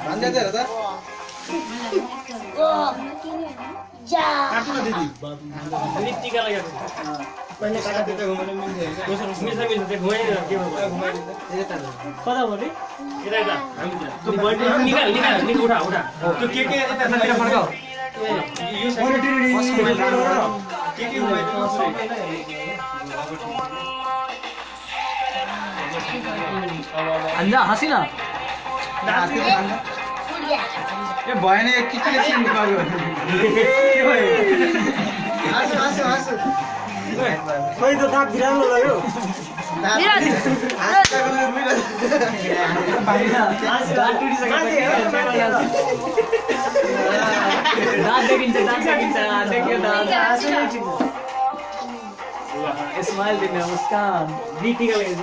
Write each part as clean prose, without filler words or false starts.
भान्जा they र त काट्नु न दिदी टिका लगाएको पहिले काटा दिँदा घुमाउनु मिल्छ दोस्रो मिल्छ त्यो घुमाइदिएर के घुमाइदिँदा यता कता भने यता यता त्यो बडी निकाल उठा त्यो के यता यता फर्काऊ यो साइड के घुमाइदिनु अन्जा हसिन ए भएन एक किचले सिन गर्यो के भयो हाँसु खोइ त दाँत बिरालो लाग्यो दाँत देखिन्छ देखियो स्माइल देख्ने मुस्कान टिका लगाइन्छ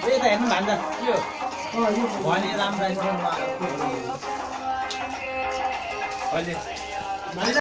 यता हेर्नु भान्जा के हो भने राम्रो